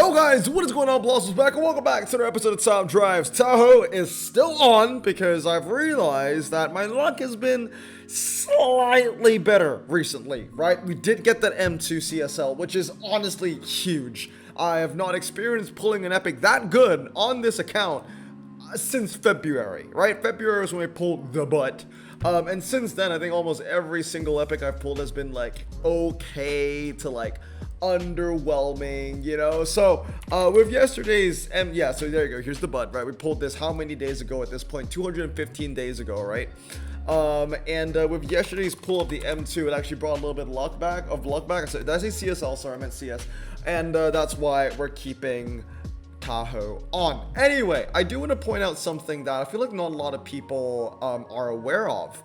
Yo guys, what is going on? Blossoms back and welcome back to another episode of Top Drives. Tahoe is still on because I've realized that my luck has been slightly better recently, right? We did get that M2 CSL, which is honestly huge. I have not experienced pulling an epic that good on this account since February, right? February was when I pulled the butt. And since then, I think almost every single epic I've pulled has been like okay to like underwhelming, you know. So with yesterday's so there you go, here's the bud, right? We pulled this how many days ago at this point? 215 days ago, right? With yesterday's pull of the M2, it actually brought a little bit of luck back. So did I say CSL? Sorry, I meant CS. And that's why we're keeping Tahoe on. Anyway, I do want to point out something that I feel like not a lot of people are aware of.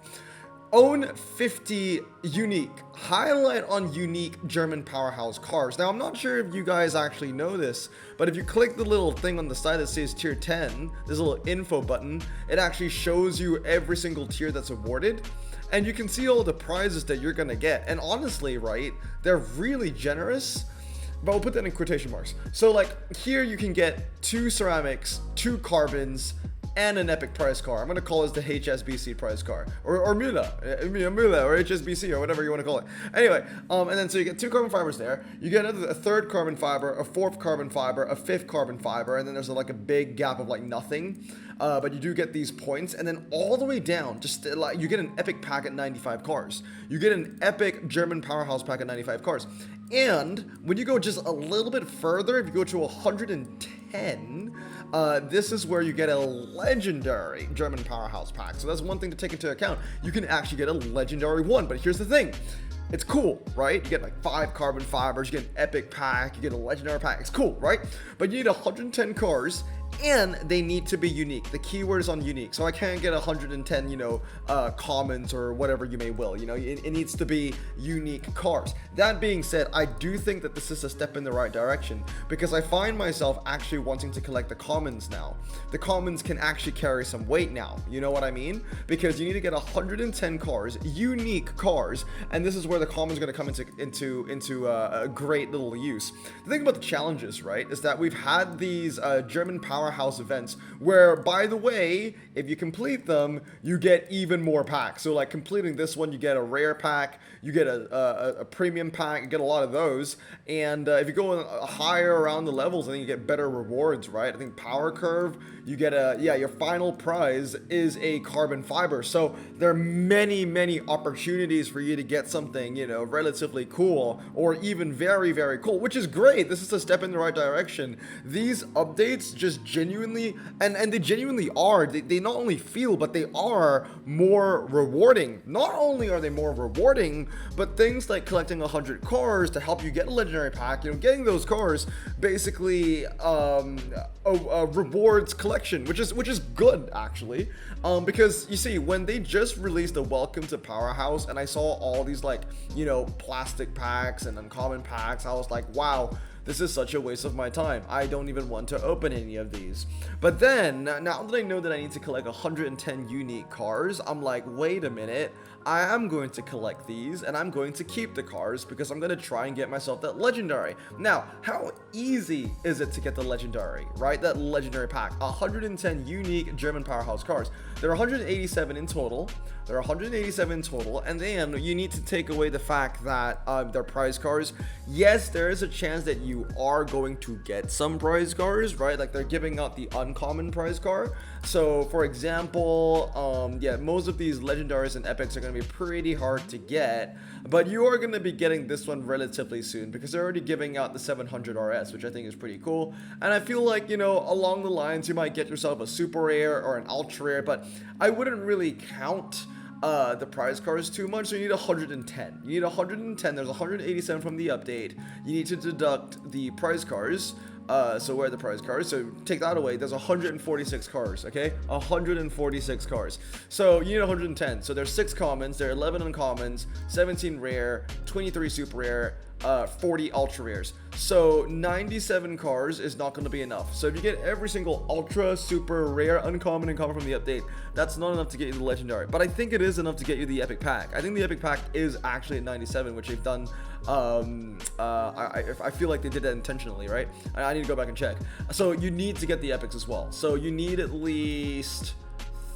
Own 50 unique, highlight on unique German powerhouse cars. Now, I'm not sure if you guys actually know this, but if you click the little thing on the side that says tier 10, there's a little info button. It actually shows you every single tier that's awarded, and you can see all the prizes that you're gonna get. And honestly, right, they're really generous, but we'll put that in quotation marks. So like here you can get 2 ceramics, 2 carbons, and an epic prize car. I'm gonna call this the HSBC prize car, or Mula, or HSBC, or whatever you want to call it. Anyway, and then so you get 2 carbon fibers there. You get a 3rd carbon fiber, a 4th carbon fiber, a 5th carbon fiber, and then there's like a big gap of like nothing. But you do get these points, and then all the way down, just like you get an epic pack at 95 cars. You get an epic German powerhouse pack at 95 cars. And when you go just a little bit further, if you go to 110, this is where you get a legendary German powerhouse pack. So that's one thing to take into account. You can actually get a legendary one, but here's the thing. It's cool, right? You get like 5 carbon fibers, you get an epic pack, you get a legendary pack. It's cool, right? But you need 110 cars, and they need to be unique. The keyword is on unique. So I can't get 110, commons or whatever you may will. It needs to be unique cars. That being said, I do think that this is a step in the right direction because I find myself actually wanting to collect the commons now. The commons can actually carry some weight now. You know what I mean? Because you need to get 110 cars, unique cars, and this is where the commons are going to come into a great little use. The thing about the challenges, right, is that we've had these German powerhouse events where, by the way, if you complete them, you get even more packs. So like completing this one, you get a rare pack, you get a premium pack, you get a lot of those. And if you go higher around the levels, I think you get better rewards, right? I think power curve, you get your final prize is a carbon fiber. So there are many opportunities for you to get something, relatively cool or even very, very cool, which is great. This is a step in the right direction. These updates just genuinely, and they genuinely are, they not only feel, but they are more rewarding. Not only are they more rewarding, but things like collecting 100 cars to help you get a legendary pack, getting those cars basically rewards collection, which is good actually, because you see, when they just released the Welcome to Powerhouse and I saw all these like plastic packs and uncommon packs, I was like, wow, this is such a waste of my time. I don't even want to open any of these. But then, now that I know that I need to collect 110 unique cars, I'm like, wait a minute, I am going to collect these, and I'm going to keep the cars, because I'm going to try and get myself that legendary. Now, how easy is it to get the legendary, right? That legendary pack. 110 unique German powerhouse cars. There are 187 in total. And then you need to take away the fact that they're prize cars. Yes, there is a chance that you are going to get some prize cars, right? Like they're giving out the uncommon prize car. So for example, most of these legendaries and epics are going to be pretty hard to get, but you are going to be getting this one relatively soon because they're already giving out the 700 RS, which I think is pretty cool. And I feel like, along the lines, you might get yourself a super rare or an ultra rare, but I wouldn't really count the prize cars too much. So you need 110. There's 187 from the update. You need to deduct the prize cars. So where are the prize cars? So take that away. There's 146 cars, okay? 146 cars. So you need 110. So there's 6 commons, there are 11 uncommons, 17 rare, 23 super rare, 40 ultra rares. So 97 cars is not going to be enough. So if you get every single ultra, super rare, uncommon, and common from the update, that's not enough to get you the legendary. But I think it is enough to get you the epic pack. I think the epic pack is actually at 97, which they've done. I feel like they did that intentionally, right? I need to go back and check. So you need to get the epics as well. So you need at least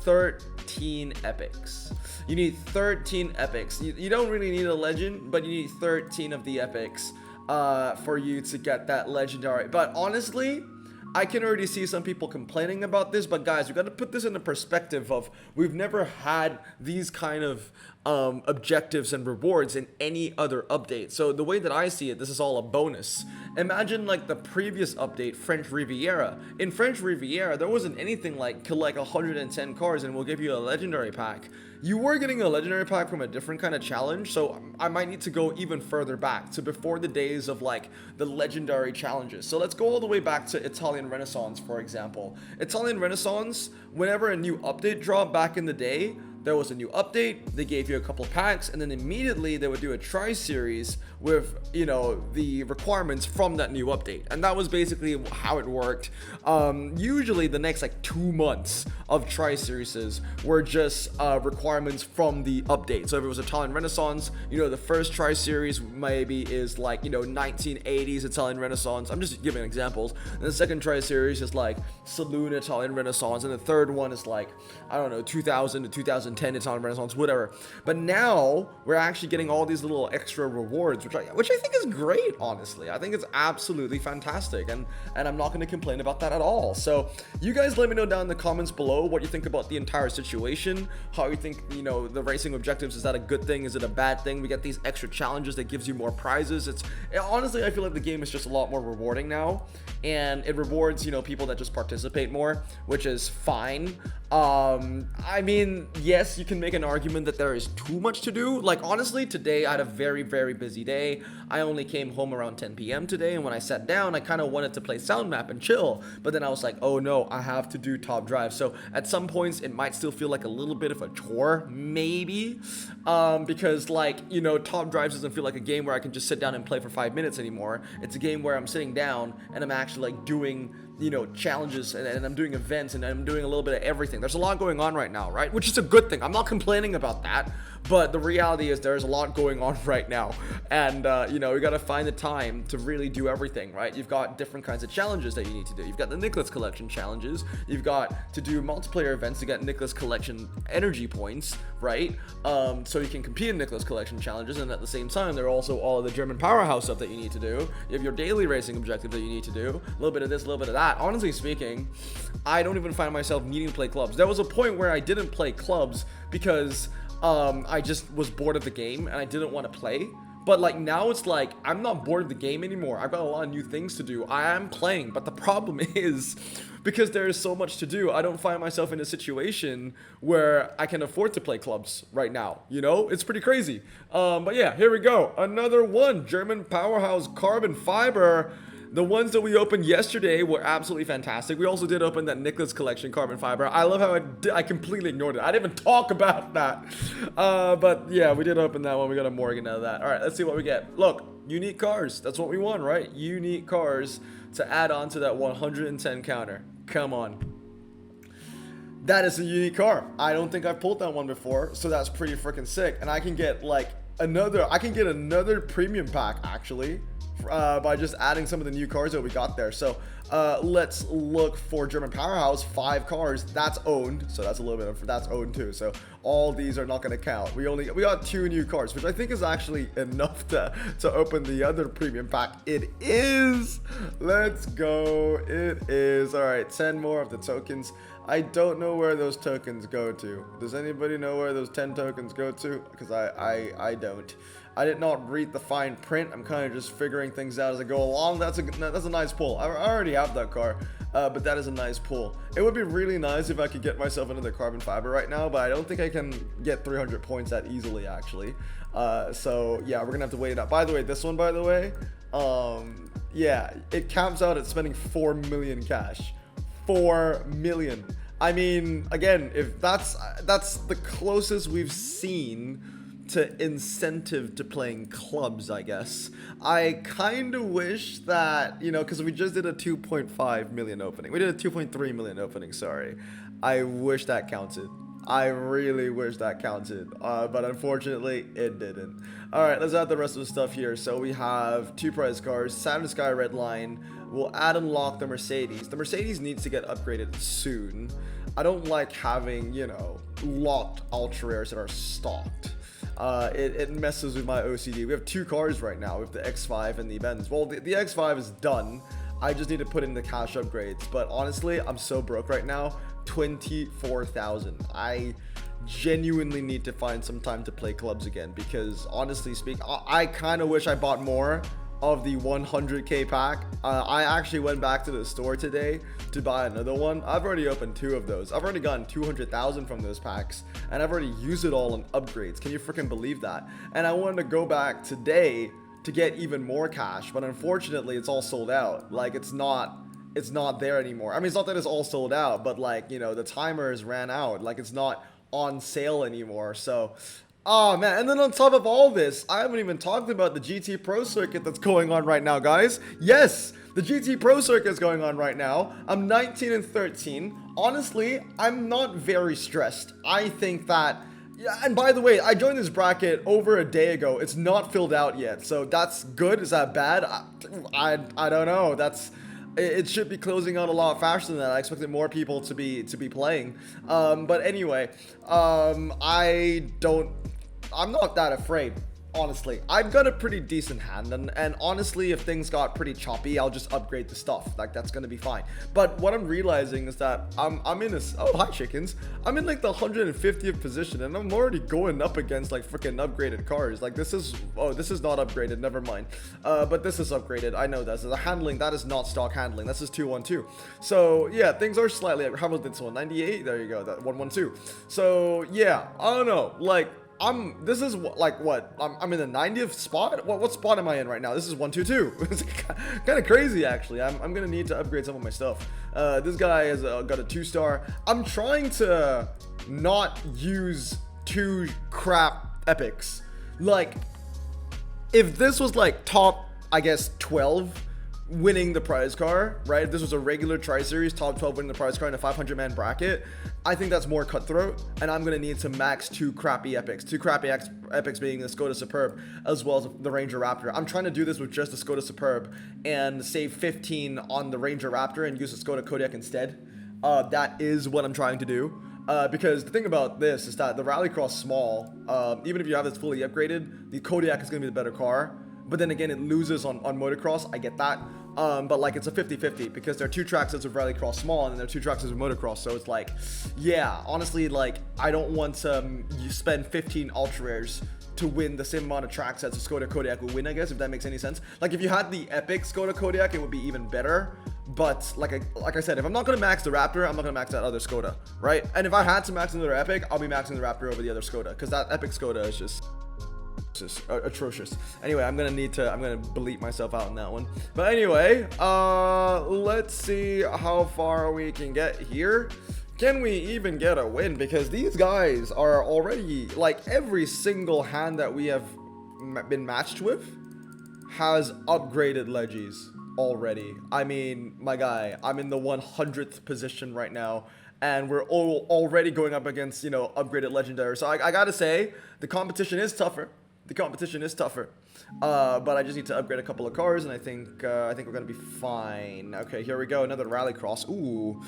13 epics. You need 13 epics. You don't really need a legend, but you need 13 of the epics for you to get that legendary. But honestly, I can already see some people complaining about this, but guys, we got to put this in the perspective of we've never had these kind of objectives and rewards in any other update. So the way that I see it, this is all a bonus. Imagine like the previous update, French Riviera. In French Riviera, there wasn't anything like collect 110 cars and we'll give you a legendary pack. You were getting a legendary pack from a different kind of challenge, so I might need to go even further back to before the days of like the legendary challenges. So let's go all the way back to Italian Renaissance, for example. Italian Renaissance, whenever a new update dropped back in the day, there was a new update, they gave you a couple packs, and then immediately they would do a tri-series with, you know, the requirements from that new update. And that was basically how it worked. Usually the next like 2 months of tri-series were just requirements from the update. So if it was Italian Renaissance, you know, the first tri-series maybe is like, you know, 1980s Italian Renaissance. I'm just giving examples. And the second tri-series is like Saloon Italian Renaissance. And the third one is like, I don't know, 2000 to 2010 Italian Renaissance, whatever. But now we're actually getting all these little extra rewards, which I think is great, honestly. I think it's absolutely fantastic, and I'm not going to complain about that at all. So you guys let me know down in the comments below what you think about the entire situation, how you think, you know, the racing objectives, is that a good thing, is it a bad thing? We get these extra challenges that gives you more prizes. Honestly, I feel like the game is just a lot more rewarding now, and it rewards, you know, people that just participate more, which is fine. I mean, yes, you can make an argument that there is too much to do. Like, honestly, today I had a very, very busy day. I only came home around 10 p.m. today, and when I sat down, I kind of wanted to play Sound Map and chill, but then I was like, oh no, I have to do Top Drive. So at some points, it might still feel like a little bit of a chore, maybe, because, like, you know, Top Drives doesn't feel like a game where I can just sit down and play for 5 minutes anymore. It's a game where I'm sitting down and I'm actually like doing, you know, challenges, and I'm doing events, and I'm doing a little bit of everything. There's a lot going on right now, right? Which is a good thing. I'm not complaining about that, but the reality is there's a lot going on right now, and you know, we got to find the time to really do everything, right? You've got different kinds of challenges that you need to do. You've got the Nicholas Collection challenges. You've got to do multiplayer events to get Nicholas Collection energy points, right? So you can compete in Nicholas Collection challenges, and at the same time, there are also all of the German powerhouse stuff that you need to do. You have your daily racing objective that you need to do. A little bit of this, a little bit of that. Honestly speaking, I don't even find myself needing to play clubs. There was a point where I didn't play clubs because I just was bored of the game and I didn't want to play. But like now it's like I'm not bored of the game anymore. I've got a lot of new things to do. I am playing, but the problem is because there is so much to do, I don't find myself in a situation where I can afford to play clubs right now. You know, it's pretty crazy. But yeah, here we go. Another one, German powerhouse carbon fiber. The ones that we opened yesterday were absolutely fantastic. We also did open that Nicholas Collection carbon fiber. I love how I completely ignored it. I didn't even talk about that. But yeah, we did open that one. We got a Morgan out of that. All right, let's see what we get. Look, unique cars. That's what we want, right? Unique cars to add on to that 110 counter. Come on. That is a unique car. I don't think I've pulled that one before, so that's pretty freaking sick. And I can get like another premium pack actually. By just adding some of the new cars that we got there. So let's look for German powerhouse. 5 cars, that's owned, so that's a little bit of that's owned too. So all these are not going to count. We got 2 new cars, which I think is actually enough to open the other premium pack. It is. Let's go. It is. All right, 10 more of the tokens. I don't know where those tokens go to. Does anybody know where those 10 tokens go to? Because I don't. I did not read the fine print. I'm kind of just figuring things out as I go along. That's a nice pull. I already have that car, but that is a nice pull. It would be really nice if I could get myself into the carbon fiber right now, but I don't think I can get 300 points that easily, actually. So yeah, we're gonna have to wait it out. By the way, this one, by the way, yeah, it caps out at spending 4 million cash. 4 million. I mean, again, if that's the closest we've seen to incentive to playing clubs, I guess. I kind of wish that, you know, because we just did a 2.5 million opening. We did a 2.3 million opening, sorry. I wish that counted. I really wish that counted, but unfortunately, it didn't. Alright, let's add the rest of the stuff here. So we have 2 prize cars, Saturn Sky Red Line. We'll add and lock the Mercedes. The Mercedes needs to get upgraded soon. I don't like having, you know, locked ultra rares that are stocked. It messes with my OCD. We have 2 cars right now. We have the X5 and the Benz. Well, the X5 is done. I just need to put in the cash upgrades. But honestly, I'm so broke right now. 24,000. I genuinely need to find some time to play clubs again, because honestly speaking, I kind of wish I bought more of the 100k pack. I actually went back to the store today to buy another one. I've already opened 2 of those. I've already gotten 200,000 from those packs, and I've already used it all on upgrades. Can you freaking believe that? And I wanted to go back today to get even more cash, but unfortunately it's all sold out. Like, it's not there anymore. I mean, it's not that it's all sold out, but like, you know, the timers ran out. Like, it's not on sale anymore. So, oh man. And then on top of all this, I haven't even talked about the GT Pro Circuit that's going on right now, guys. Yes, the GT Pro Circuit is going on right now. I'm 19 and 13. Honestly, I'm not very stressed. I think that, yeah, and by the way, I joined this bracket over a day ago. It's not filled out yet. So that's good. Is that bad? I don't know. It should be closing out a lot faster than that. I expected more people to be playing. But anyway, I'm not that afraid. Honestly, I've got a pretty decent hand, and honestly, if things got pretty choppy, I'll just upgrade the stuff. Like, that's gonna be fine. But what I'm realizing is that I'm in this. Oh, hi chickens. I'm in like the 150th position, and I'm already going up against like freaking upgraded cars. Like, this is not upgraded. Never mind. But this is upgraded. I know this. The handling, that is not stock handling. This is 212. So yeah, things are slightly. How about this one? 98. There you go. That 112. So yeah, I don't know. Like, this is like what? I'm in the 90th spot? What spot am I in right now? This is 122. It's kind of crazy, actually. I'm gonna need to upgrade some of my stuff. This guy has got a 2-star. I'm trying to not use 2 crap epics. Like, if this was like top, I guess 12 winning the prize car, right? If this was a regular tri-series, top 12 winning the prize car in a 500-man bracket, I think that's more cutthroat, and I'm gonna need to max 2 crappy epics. 2 crappy epics being the Skoda Superb as well as the Ranger Raptor. I'm trying to do this with just the Skoda Superb and save 15 on the Ranger Raptor and use the Skoda Kodiaq instead. That is what I'm trying to do. Because the thing about this is that the Rallycross Small, even if you have this fully upgraded, the Kodiaq is gonna be the better car. But then again, it loses on motocross. I get that. But like, it's a 50-50 because there are 2 tracks as with Rallycross Small, and then there are 2 tracks as with motocross. So it's like, yeah, honestly, like, I don't want to you spend 15 ultra rares to win the same amount of tracks as a Skoda Kodiaq would win, I guess, if that makes any sense. Like, if you had the epic Skoda Kodiaq, it would be even better. But like I said, if I'm not gonna max the Raptor, I'm not gonna max that other Skoda, right? And if I had to max another epic, I'll be maxing the Raptor over the other Skoda, because that epic Skoda is just atrocious. Anyway, I'm gonna bleep myself out on that one. But anyway, let's see how far we can get here. Can we even get a win? Because these guys are already, like, every single hand that we have been matched with has upgraded leggies already. I mean, my guy, I'm in the 100th position right now, and we're already going up against, you know, upgraded legendary. So I gotta say, the competition is tougher. But I just need to upgrade a couple of cars, and I think we're gonna be fine. Okay, here we go. Another Rallycross. Ooh,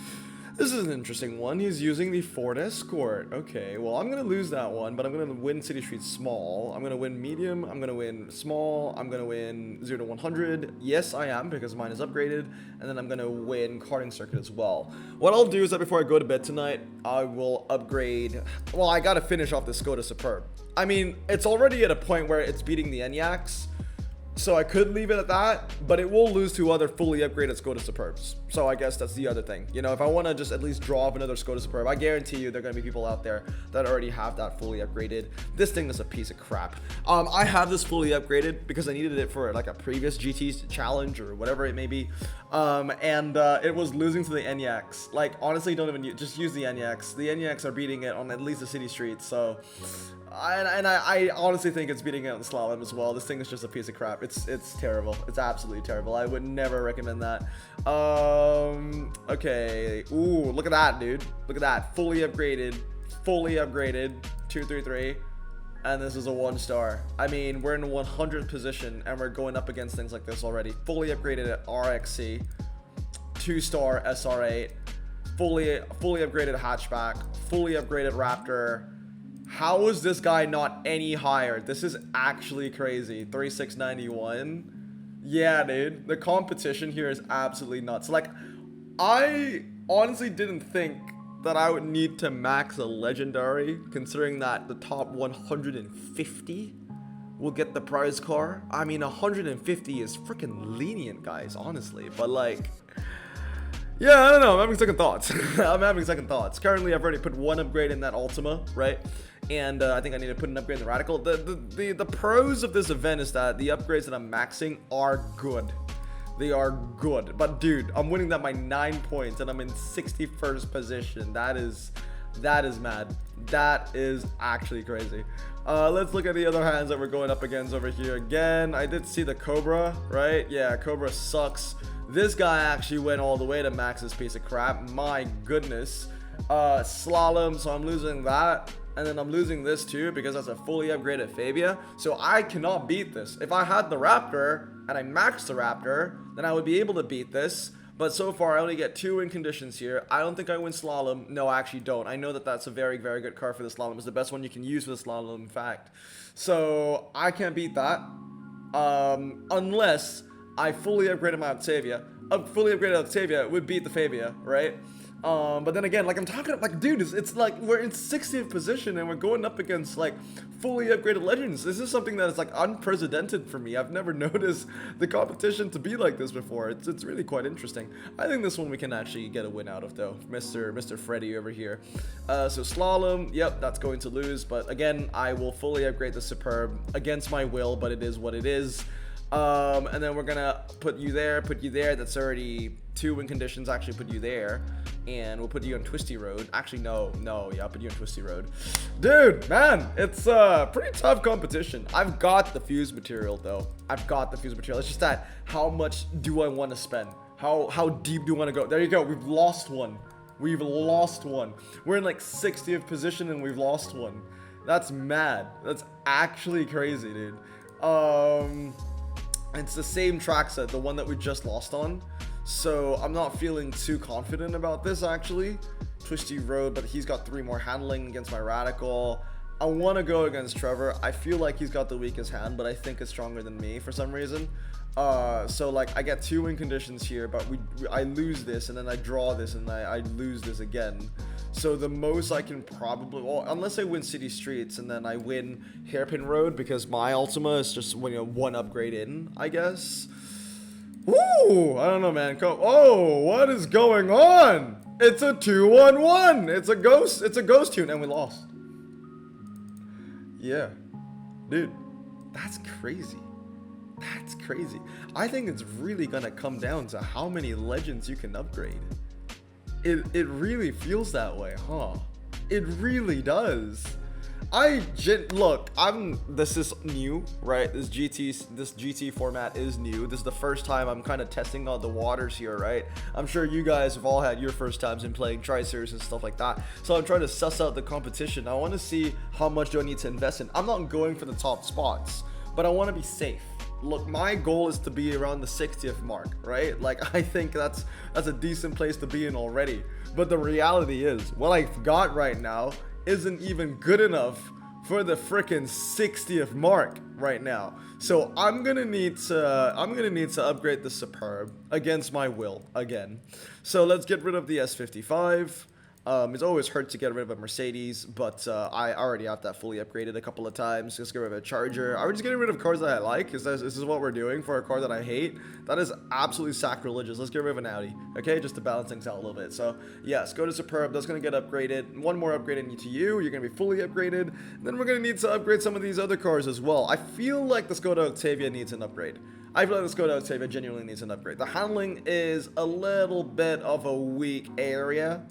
this is an interesting one. He's using the Ford Escort. Okay, well, I'm gonna lose that one, but I'm gonna win City Street Small. I'm gonna win Medium. I'm gonna win Small. I'm gonna win 0 to 100. Yes, I am, because mine is upgraded. And then I'm gonna win Karting Circuit as well. What I'll do is that before I go to bed tonight, I will upgrade. Well, I gotta finish off the Skoda Superb. I mean, it's already at a point where it's beating the Enyaqs, so I could leave it at that, but it will lose to other fully upgraded Skoda Superbs. So I guess that's the other thing. You know, if I want to just at least draw up another Skoda Superb, I guarantee you there are going to be people out there that already have that fully upgraded. This thing is a piece of crap. I have this fully upgraded because I needed it for like a previous GT challenge or whatever it may be. It was losing to the Enyaqs. Like, honestly, don't even just use the Enyaqs. The Enyaqs are beating it on at least the city streets, so I honestly think it's beating out in slalom as well. This thing is just a piece of crap. It's terrible. It's absolutely terrible. I would never recommend that. Okay. Ooh, look at that, dude. Look at that. Fully upgraded. 233. And this is a 1-star. I mean, we're in a 100th position, and we're going up against things like this already. Fully upgraded at RXC. 2-star SR8. Fully upgraded hatchback. Fully upgraded Raptor. How is this guy not any higher? This is actually crazy. 3691. Yeah, dude. The competition here is absolutely nuts. Like, I honestly didn't think that I would need to max a legendary, considering that the top 150 will get the prize car. I mean, 150 is freaking lenient, guys, honestly. But, like, yeah, I don't know. I'm having second thoughts. I'm having second thoughts. Currently, I've already put one upgrade in that Ultima, right? And I think I need to put an upgrade in the Radical. The pros of this event is that the upgrades that I'm maxing are good. They are good. But, dude, I'm winning that by 9 points, and I'm in 61st position. That is mad. That is actually crazy. Let's look at the other hands that we're going up against over here. Again, I did see the Cobra, right? Yeah, Cobra sucks. This guy actually went all the way to max this piece of crap. My goodness. Slalom, so I'm losing that. And then I'm losing this too because that's a fully upgraded Fabia. So I cannot beat this. If I had the Raptor and I maxed the Raptor, then I would be able to beat this. But so far, I only get 2 win conditions here. I don't think I win Slalom. No, I actually don't. I know that that's a very, very good car for the Slalom. It's the best one you can use for the Slalom, in fact. So I can't beat that. Unless I fully upgraded my Octavia. Fully upgraded Octavia would beat the Fabia, right? But then again, like I'm talking, like, dude, it's like we're in 60th position and we're going up against like fully upgraded legends. This is something that is like unprecedented for me. I've never noticed the competition to be like this before. It's really quite interesting. I think this one we can actually get a win out of though, Mr. Freddy over here. So slalom, yep, that's going to lose. But again, I will fully upgrade the Superb against my will, but it is what it is. And then we're gonna put you there. That's already 2 win conditions. Actually put you there, and we'll put you on Twisty Road. Actually, no, yeah, I'll put you on Twisty Road. Dude, man, it's pretty tough competition. I've got the fuse material though. It's just that how much do I want to spend? How deep do I want to go? There you go. We've lost one. We're in like 60th position and we've lost one. That's mad. That's actually crazy, dude. It's the same track set, the one that we just lost on. So I'm not feeling too confident about this actually. Twisty Road, but he's got 3 more handling against my Radical. I want to go against Trevor. I feel like he's got the weakest hand, but I think it's stronger than me for some reason. So like I get 2 win conditions here, but I lose this and then I draw this and I lose this again. So the most I can probably, well, unless I win City Streets and then I win Hairpin Road because my Ultima is just, you know, 1 upgrade in, I guess. Woo! I don't know, man. Oh, what is going on? It's a 2-1-1. It's a ghost tune, and we lost. Yeah, dude, that's crazy. That's crazy. I think it's really gonna come down to how many legends you can upgrade. It really feels that way, huh? It really does. Look, this is new, right? This GT format is new. This is the first time I'm kind of testing out the waters here, right? I'm sure you guys have all had your first times in playing Tri-Series and stuff like that. So I'm trying to suss out the competition. I want to see how much do I need to invest in. I'm not going for the top spots, but I want to be safe. Look, my goal is to be around the 60th mark, right? Like, I think that's a decent place to be in already. But the reality is, what I've got right now isn't even good enough for the frickin' 60th mark right now. So I'm gonna need to upgrade the Superb against my will again. So let's get rid of the S55. It's always hurt to get rid of a Mercedes, but I already have that fully upgraded a couple of times. Just get rid of a Charger. Are we just getting rid of cars that I like? Because this is what we're doing for a car that I hate? That is absolutely sacrilegious. Let's get rid of an Audi, okay? Just to balance things out a little bit. So, yes, go to Superb. That's going to get upgraded. 1 more upgrade into you. You're going to be fully upgraded. Then we're going to need to upgrade some of these other cars as well. I feel like the Skoda Octavia needs an upgrade. I feel like the Skoda Octavia genuinely needs an upgrade. The handling is a little bit of a weak area.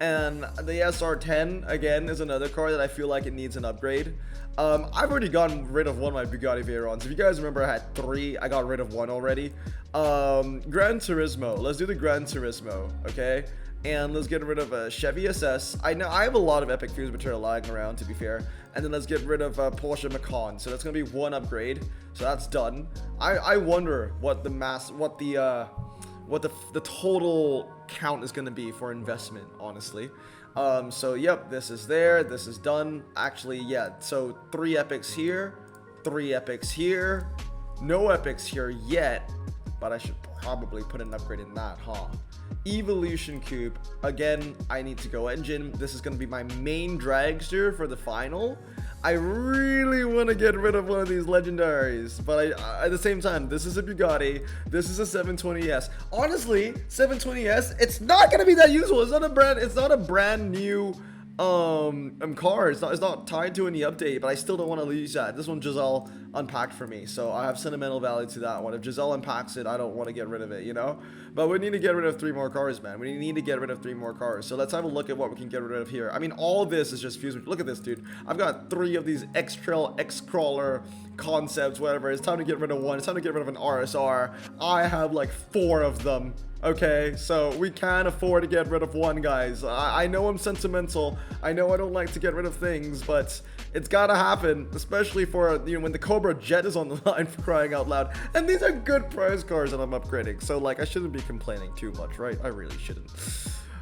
And the SR10, again, is another car that I feel like it needs an upgrade. I've already gotten rid of one of my Bugatti Veyrons. If you guys remember, I had 3. I got rid of 1 already. Gran Turismo. Let's do the Gran Turismo, okay? And let's get rid of a Chevy SS. I know I have a lot of epic fuse material lying around, to be fair. And then let's get rid of Porsche Macan. So that's gonna be 1 upgrade. So that's done. I wonder what the total count is gonna be for investment, honestly. So yep, this is there, this is done. Actually, yeah, so 3 epics here, 3 epics here, no epics here yet, but I should probably put an upgrade in that, huh? Evolution Coupe, again, I need to go engine. This is going to be my main dragster for the final. I really want to get rid of one of these legendaries, but at the same time, this is a Bugatti, this is a 720S. Honestly, 720S, it's not going to be that useful. It's not a brand new car. It's not tied to any update, but I still don't want to use that. This one Giselle unpacked for me, so I have sentimental value to that one. If Giselle unpacks it, I don't want to get rid of it, you know? But we need to get rid of 3 more cars, man. We need to get rid of 3 more cars. So let's have a look at what we can get rid of here. I mean, all this is just fuse. Look at this, dude. I've got 3 of these X-Trail, X-Crawler concepts, whatever. It's time to get rid of 1. It's time to get rid of an RSR. I have like 4 of them. Okay, so we can afford to get rid of 1, guys. I know I'm sentimental. I know I don't like to get rid of things, but it's gotta happen, especially for, you know, when the Cobra Jet is on the line, for crying out loud. And these are good prize cars that I'm upgrading, so like I shouldn't be complaining too much, right? I really shouldn't.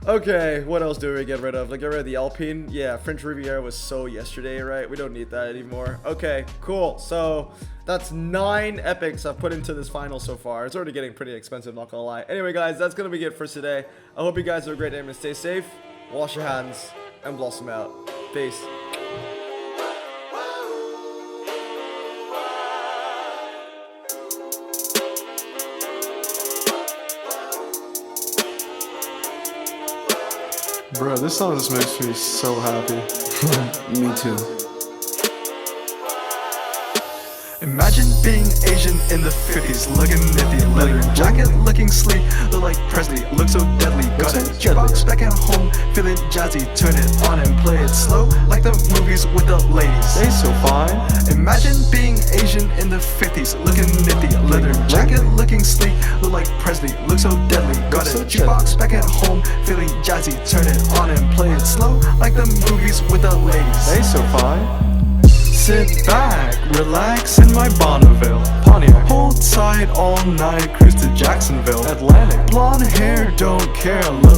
Okay, what else do we get rid of? Like, get rid of the Alpine. Yeah, French Riviera was so yesterday, right? We don't need that anymore. Okay, cool. So that's 9 epics I've put into this final so far. It's already getting pretty expensive, not gonna lie. Anyway, guys, that's gonna be it for today. I hope you guys have a great day and stay safe. Wash your hands and blossom out. Peace. Bro, this song just makes me so happy. Me too. Imagine being Asian in the 50s, looking nifty, leather jacket, looking sleek, look like Presley, look so deadly. Got a jukebox back at home, feeling jazzy, turn it on and play it slow, like the movies with the ladies. They so fine. Imagine being Asian in the 50s, looking nifty, leather jacket, looking sleek, look like Presley, look so deadly. Got a jukebox back at home, feeling jazzy, turn it on and play it slow, like the movies with the ladies. They so fine. Sit back, relax in my Bonneville Pontiac. Hold tight all night, cruise to Jacksonville Atlantic. Blonde hair, don't care, look